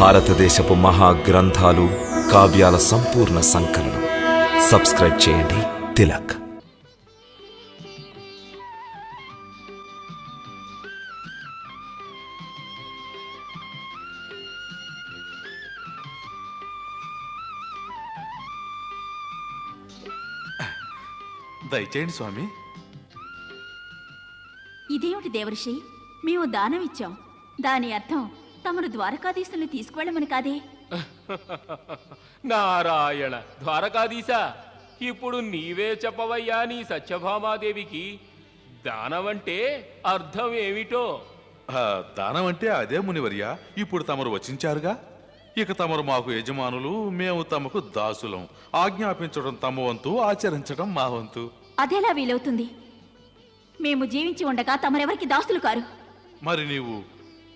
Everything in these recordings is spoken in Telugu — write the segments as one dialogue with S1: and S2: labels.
S1: భారతదేశపు మహాగ్రంథాలు, కావ్యాల సంపూర్ణ సంకలనం. సబ్స్క్రైబ్ చేయండి తిలక్.
S2: దయచేయండి స్వామి.
S3: ఇదేమిటి దేవర్షి, మేము దానం ఇచ్చాం. దాని అర్థం తమరు ద్వారకాధీశుల్ని తీసుకువెళ్ళమని కాదే?
S4: నారాయణ ద్వారకాధీశ, ఇప్పుడు నీవే చెప్పవయ్యా నీ సత్యభామాదేవికి దానమంటే అర్థం ఏమిటో.
S2: దానం అంటే అదే మునివర్య. ఇప్పుడు తమరు వచించారుగా, ఇక తమరు మాకు యజమానులు, మేము తమకు దాసులం. ఆజ్ఞాపించడం తమ వంతు, ఆచరించడం మా వంతు.
S3: అదెలా వీలవుతుంది? మేము జీవించి ఉండగా తమరెవరికి దాసులు కారు.
S2: మరి నీవు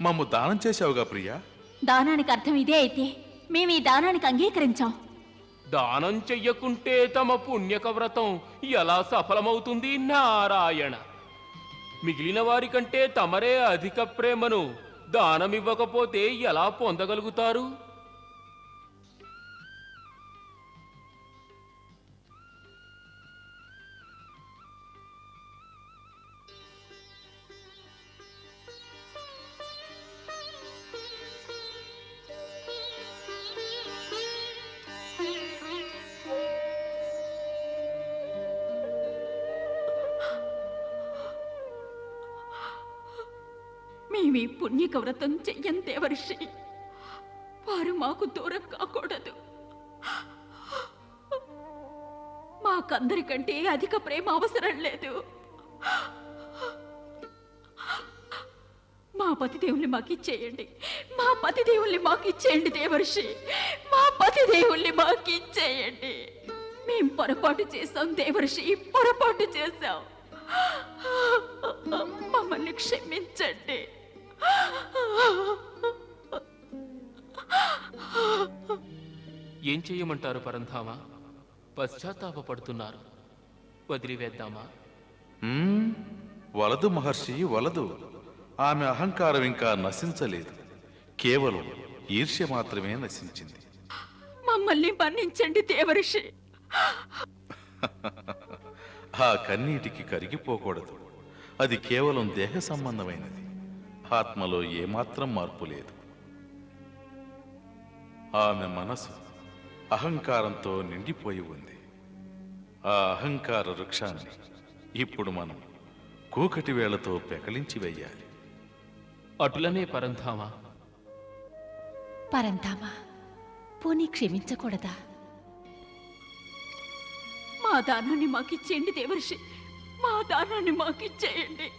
S2: మమ్ము దానం చేశావుగా ప్రియా.
S3: దానానికి అర్థం ఇదే అయితే మేము ఈ దానానికి అంగీకరించాం.
S4: దానం చెయ్యకుంటే తమ పుణ్యక వ్రతం ఎలా సఫలమవుతుంది నారాయణ? మిగిలిన వారి కంటే తమరే అధిక ప్రేమను దానమివ్వకపోతే ఎలా పొందగలుగుతారు?
S3: మేమీ పుణ్యక వ్రతం చెయ్యం దేవర్షి. వారు మాకు దూరం కాకూడదు. మాకందరికంటే అధిక ప్రేమ అవసరం లేదు. మా పతిదేవుల్ని మాకిచ్చేయండి. మా పతిదేవుల్ని మాకిచ్చేయండి దేవర్షి. మా పతిదేవుల్ని మాకిచ్చేయండి. మేం పొరపాటు చేశాం దేవర్షి, పొరపాటు చేశాం. మమ్మల్ని క్షమించండి.
S4: ఏం చెయ్యమంటారు పరంధామా? పశ్చాత్తాపడుతున్నారు. వదిలివేద్దామా?
S2: వలదు మహర్షి, వలదు. ఆమె అహంకారం ఇంకా నశించలేదు. కేవలం ఈర్ష్య మాత్రమే నశించింది.
S3: మమ్మల్ని మన్నించండి దేవర్షి.
S2: ఆ కన్నీటికి కరిగిపోకూడదు. అది కేవలం దేహ సంబంధమైనది. ఆత్మలో ఏమాత్రం మార్పు లేదు. ఆమె మనసు అహంకారంతో నిండిపోయి ఉంది. ఆ అహంకార వృక్షాన్ని ఇప్పుడు మనం కూకటి వేళతో పెకలించి వెయ్యాలి.
S4: అటులనే పరంధామా.
S5: పరంధామా, పోనీ క్షమించకూడదా?
S3: మా దానాన్ని మాకిచ్చేయండి దేవర్షి. మా దానాన్ని మాకిచ్చేయండి.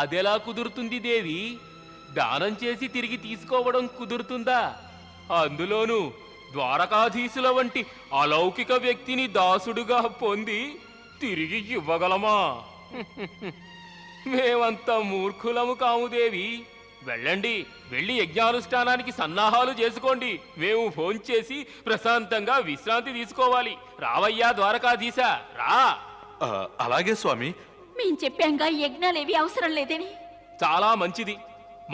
S4: అదెలా కుదురుతుంది దేవి? దానం చేసి తిరిగి తీసుకోవడం కుదురుతుందా? అందులోనూ ద్వారకాధీశుల వంటి అలౌకిక వ్యక్తిని దాసుడుగా పొంది తిరిగి ఇవ్వగలమా? మేమంతా మూర్ఖులము కాము దేవి. వెళ్ళండి, వెళ్ళి యజ్ఞానుష్ఠానానికి సన్నాహాలు చేసుకోండి. మేము ఫోన్ చేసి ప్రశాంతంగా విశ్రాంతి తీసుకోవాలి. రావయ్యా ద్వారకాధీశ, రా.
S2: అలాగే స్వామి.
S3: మేం చెప్పాంగా యజ్ఞాలేవి అవసరం లేదని.
S4: చాలా మంచిది.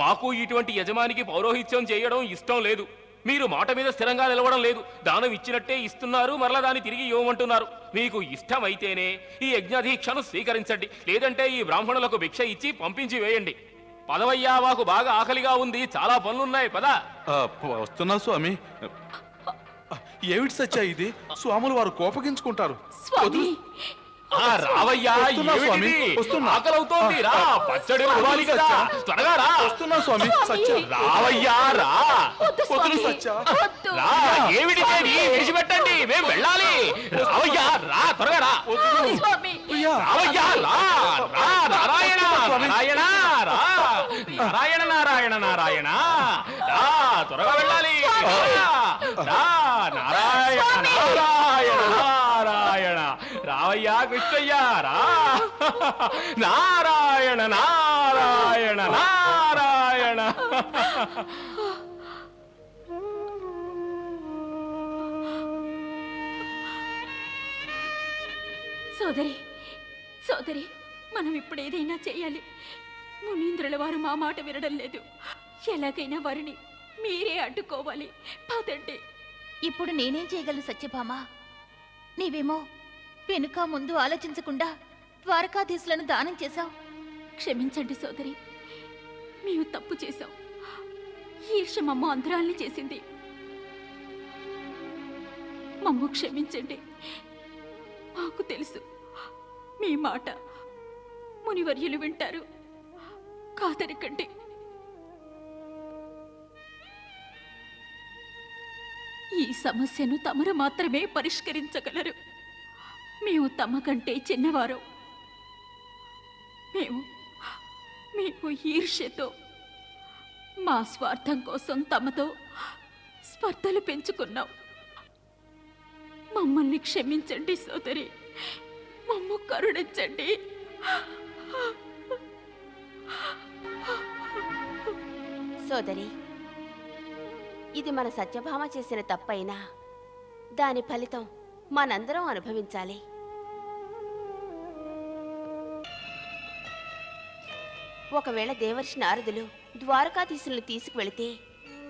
S4: మాకు ఇటువంటి యజమానికి పౌరోహిత్యం చేయడం ఇష్టం లేదు. మీరు మాట మీద స్థిరంగా నిలవడం లేదు. దానం ఇచ్చినట్టే ఇస్తున్నారు, మరలా దాన్ని తిరిగి ఇవ్వమంటున్నారు. మీకు ఇష్టమైతేనే ఈ యజ్ఞాధీక్షను స్వీకరించండి, లేదంటే ఈ బ్రాహ్మణులకు భిక్ష ఇచ్చి పంపించి వేయండి. పదవయ్యా, మాకు బాగా ఆకలిగా ఉంది, చాలా పనులున్నాయి. పద.
S2: వస్తున్నా స్వామి. ఏమిటి సత్య ఇది? స్వాములు వారు కోపగించుకుంటారు.
S3: స్వామి
S4: రావయ్యా, ఆకలవుతోంది. రా, పచ్చడి ఇవ్వాలి కదా, త్వరగా రా.
S2: వస్తున్నా స్వామి. సత్య
S4: రావయ్యా, రా.
S2: సత్య
S4: రా, ఏమిటి విడిచిపెట్టండి, మేము వెళ్ళాలి. రావయ్యా, రా, త్వరగా రా. రావయ్యా, రా. రా, నారాయణ నారాయణ, రా. నారాయణ నారాయణ నారాయణ, రా, త్వరగా వెళ్ళాలి. రా, నారాయణ నారాయణ నారాయణ, రావయ్యా కృష్ణయ్య, రా. నారాయణ నారాయణ నారాయణ.
S3: సోదరి, సోదరి, మనం ఇప్పుడు ఏదైనా చేయాలి. మునీంద్రుల వారు మా మాట వినడం లేదు. ఎలాగైనా వారిని మీరే అడ్డుకోవాలి. పదండి.
S5: ఇప్పుడు నేనేం చేయగలను సత్యభామ? నీవేమో వెనుక ముందు ఆలోచించకుండా ద్వారకాధీశులను దానం చేశావు.
S3: క్షమించండి సోదరి, మేము తప్పు చేశాం. ఈర్ష్య మమ్మ అంతరాల్ని చేసింది. మమ్మ క్షమించండి. మాకు తెలుసు మీ మాట మునివర్యులు వింటారు. కాదనకండి. ఈ సమస్యను తమరు మాత్రమే పరిష్కరించగలరు. మేము తమ కంటే చిన్నవారు. మేము ఈర్ష్యతో మా స్వార్థం కోసం తమతో స్పర్ధలు పెంచుకున్నాం. మమ్మల్ని క్షమించండి సోదరి, మమ్మ కరుణించండి.
S6: సోదరి, ఇది మన సత్యభామ చేసిన తప్పైనా దాని ఫలితం మనందరం అనుభవించాలి. ఒకవేళ దేవర్షి నారదులు ద్వారకాధీశుల్ని తీసుకువెళితే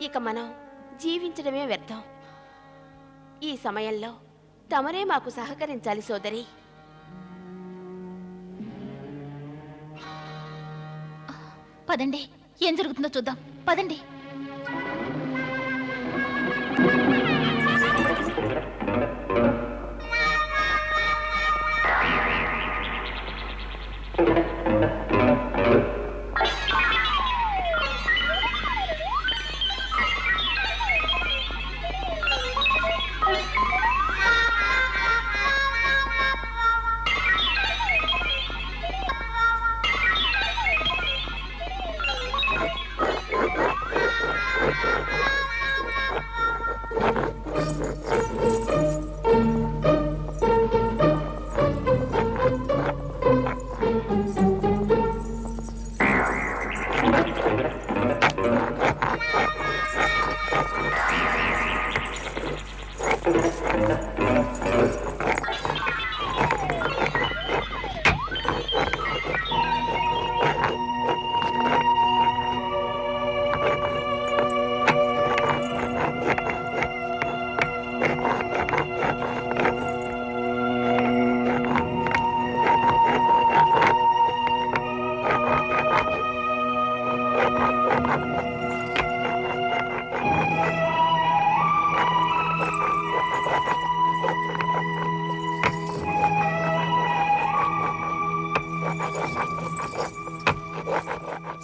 S6: ఇక మనం జీవించడమే వ్యర్థం. ఈ సమయంలో తమరే మాకు సహకరించాలి సోదరి.
S5: పదండి, ఏం జరుగుతుందో చూద్దాం. పదండి.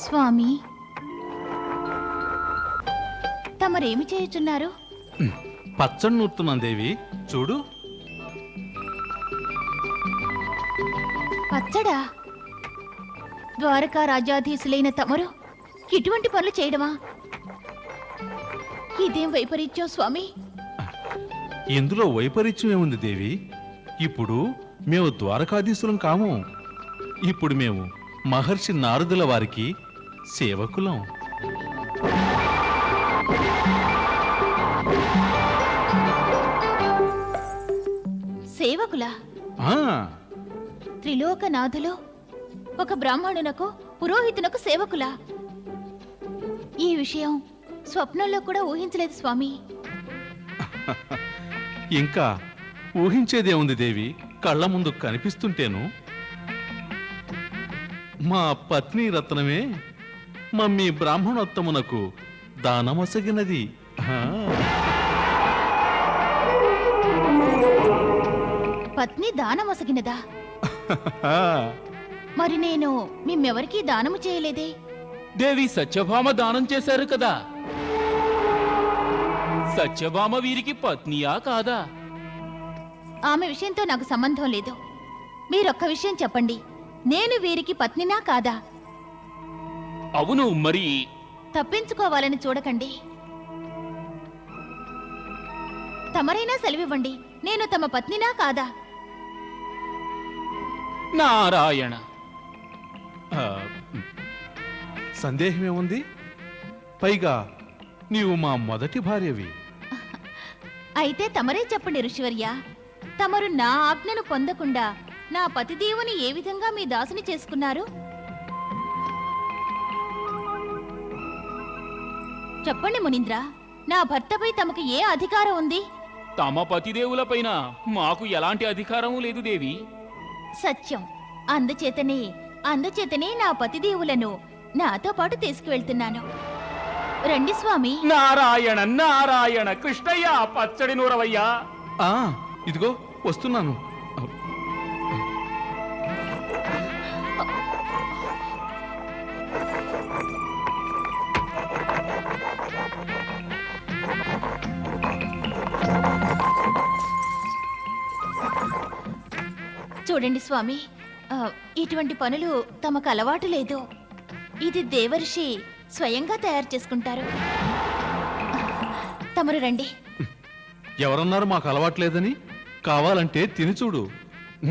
S5: స్వామి, తమరేమి చేయుచున్నారు?
S2: పచ్చడి నూరుతున్నాను దేవి, చూడు.
S5: పచ్చడా? ద్వారకా రాజ్యాధీశులైన తమరు ఇటువంటి పనులు చేయడమా? ఇదేం వైపరీత్యం స్వామి?
S2: ఇందులో వైపరీత్యం ఏముంది దేవి? ఇప్పుడు మేము ద్వారకాధీశులం కాము. ఇప్పుడు మేము మహర్షి నారదుల వారికి సేవకులం.
S5: సేవకులా?
S2: ఆ,
S5: త్రిలోకనాథులు ఒక బ్రాహ్మణునకు పురోహితునకు సేవకులా? ఈ విషయం స్వప్నంలో కూడా ఊహించలేదు స్వామి.
S2: ఇంకా ఊహించేదేముంది దేవి? కళ్ళ ముందు కనిపిస్తుంటేను. మా పత్ని రత్నమే మమ్మీ బ్రాహ్మణోత్తమునకు దానమొసగినది. ఆ.
S5: పత్ని దానమొసగినదా? మరి నేను మిమ్మెవరికీ దానము చేయలేదే?
S4: దేవి సత్యభామ దానం చేశారు కదా. సత్యభామ వీరికి పత్నియా కాదా?
S5: ఆమె విషయంతో నాకు సంబంధం లేదు. మీరొక్క విషయం చెప్పండి, నేను వీరికి పత్నినా కాదా?
S4: అవును, మరి
S5: తప్పించుకోవాలని చూడకండి. తమరైనా సెలవివ్వండి, నేను తమ పత్నినా కాదా?
S4: నారాయణ.
S2: ఆ, సందేహమేముంది? పైగా నీవు మా మొదటి భార్యవి.
S5: అయితే తమరే చెప్పండి ఋషివర్య, తమరు నా ఆజ్ఞను పొందకుండా నా పతిదేవుని ఏ విధంగా మీ దాసుని చేసుకున్నారు? చెప్పండి మునీంద్ర, నా భర్తపై తమకు ఏ అధికారం ఉంది?
S4: తమ పతిదేవులపైన మాకు ఎలాంటి అధికారము లేదు దేవి.
S5: సత్యం. అందుచేతనే నా పతిదేవులను నాతో పాటు తీసుకువెళ్తున్నాను. రండి స్వామి.
S4: నారాయణ నారాయణ కృష్ణయ్య పచ్చడి నూరవయ్యా.
S2: ఇదిగో వస్తున్నాను.
S5: చూడండి స్వామి, ఇటువంటి పనులు తమకు అలవాటు లేదు. ఇది దేవర్షి స్వయంగా తయారు చేసుకుంటారు. తమరు రండి.
S2: ఎవరన్నారు మాకు అలవాట్లేదని? కావాలంటే తిని చూడు,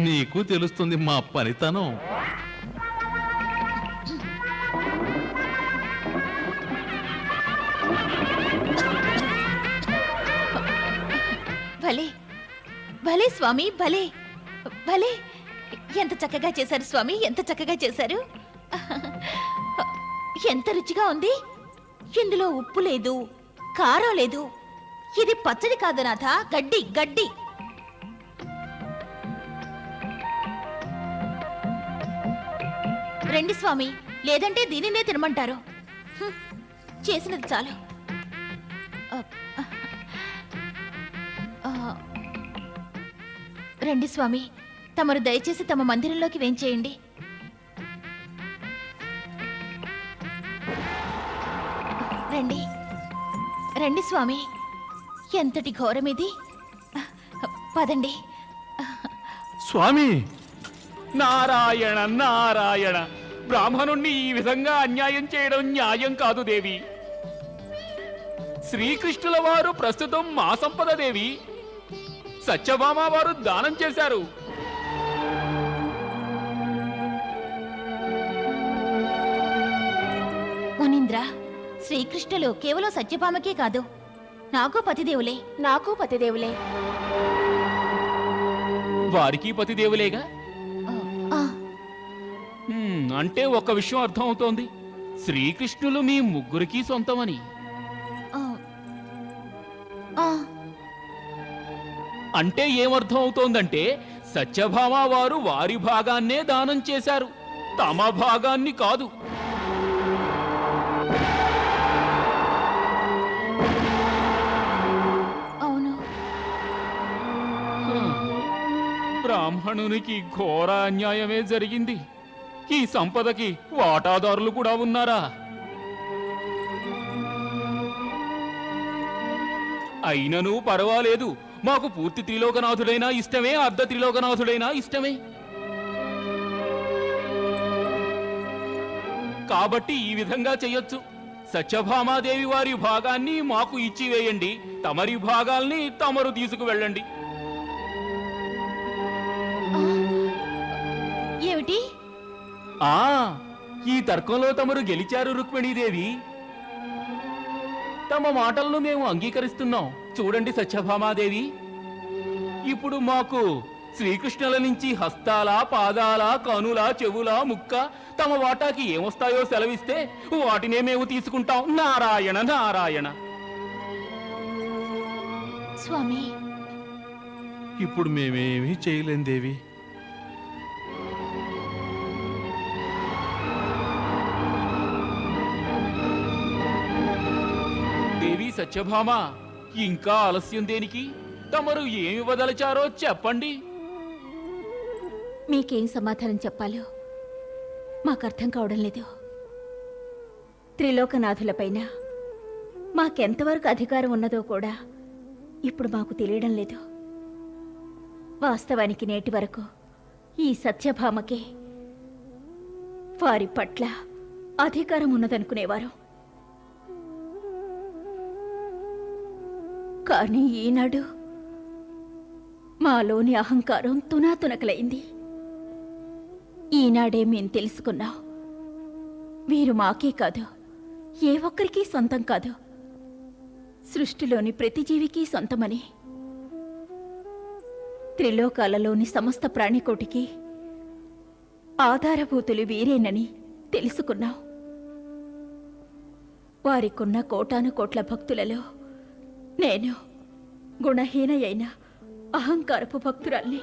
S2: నీకు తెలుస్తుంది మా పనితనం.
S5: భలే భలే స్వామి, భలే భలే. ఎంత చక్కగా చేశారు స్వామి, ఎంత చక్కగా చేశారు. ఎంత రుచిగా ఉంది. ఇందులో ఉప్పు లేదు, కారం లేదు. ఇది పచ్చడి కాదు నాథ, గడ్డి గడ్డి. రండి స్వామి, లేదంటే దీనినే తినమంటారు. చేసినది చాలు. రండి స్వామి, తమరు దయచేసి తమ మందిరంలోకి వేంచేయండి. రండి రండి స్వామి, ఎంతటి ఘోరమిది. పదండి.
S2: స్వామి,
S4: నారాయణ నారాయణ, బ్రాహ్మణుణ్ణి ఈ విధంగా అన్యాయం చేయడం న్యాయం కాదు దేవి. శ్రీకృష్ణుల వారు ప్రస్తుతం మా సంపద దేవి. సత్యభామ వారు దానం చేశారు.
S5: మునీంద్ర, శ్రీకృష్ణులు కేవలం సత్యభామకే కాదు, నాకు పతిదేవులే.
S6: నాకు పతిదేవులే.
S4: వారికి పతిదేవులేగా.
S5: ఆ,
S4: అంటే ఒక విషయం అర్థం అవుతోంది, శ్రీకృష్ణులు మీ ముగ్గురికి సొంతమని.
S5: ఆ, ఆ,
S4: అంటే ఏమర్థం అవుతోందంటే సత్యభామ వారు వారి భాగాన్నే దానం చేశారు, తమ భాగాన్ని కాదు.
S5: అవును.
S4: బ్రాహ్మణునికి ఘోర అన్యాయమే జరిగింది. ఈ సంపదకి వాటాదారులు కూడా ఉన్నారా? అయినను పర్వాలేదు, మాకు పూర్తి త్రిలోకనాథుడైనా ఇష్టమే, అర్ధ త్రిలోకనాథుడైనా ఇష్టమే. కాబట్టి ఈ విధంగా చెయ్యొచ్చు. సత్యభామాదేవి వారి భాగాన్ని మాకు ఇచ్చివేయండి, తమరి భాగాల్ని తమరు తీసుకువెళ్ళండి.
S5: ఏమిటి?
S4: ఈ తర్కంలో తమరు గెలిచారు రుక్మిణీదేవి. తమ మాటలను మేము అంగీకరిస్తున్నాం. చూడండి సత్యభామాదేవి, ఇప్పుడు మాకు శ్రీకృష్ణుల నుంచి హస్తాల, పాదాల, కనుల, చెవుల, ముక్క తమ వాటాకి ఏమొస్తాయో సెలవిస్తే వాటినే మేము తీసుకుంటాం. నారాయణ నారాయణ.
S5: స్వామి,
S2: ఇప్పుడు మేమేమీ చేయలేం దేవి.
S4: దేవి సత్యభామ, ఇంకా ఆలస్యం దేనికి? తమరు ఏమి వదలచారో చెప్పండి.
S3: మీకేం సమాధానం చెప్పాలో మాకు అర్థం కావడం లేదు. త్రిలోకనాథులపైన మాకెంతవరకు అధికారం ఉన్నదో కూడా ఇప్పుడు మాకు తెలియడం లేదు. వాస్తవానికి నేటి వరకు ఈ సత్యభామకే వారి పట్ల అధికారం ఉన్నదనుకునేవారు. కానీ ఈనాడు మాలోని అహంకారం తునాతునకలైంది. ఈనాడే మేం తెలుసుకున్నాం, వీరు మాకే కాదు, ఏ ఒక్కరికి సొంతం కాదు, సృష్టిలోని ప్రతి జీవికి సొంతమని. త్రిలోకాలలోని సమస్త ప్రాణికోటికి ఆధారభూతులు వీరేనని తెలుసుకున్నాం. వారికున్న కోటాను కోట్ల భక్తులలో నేను గుణహీనయైన అహంకారపు భక్తురాల్ని.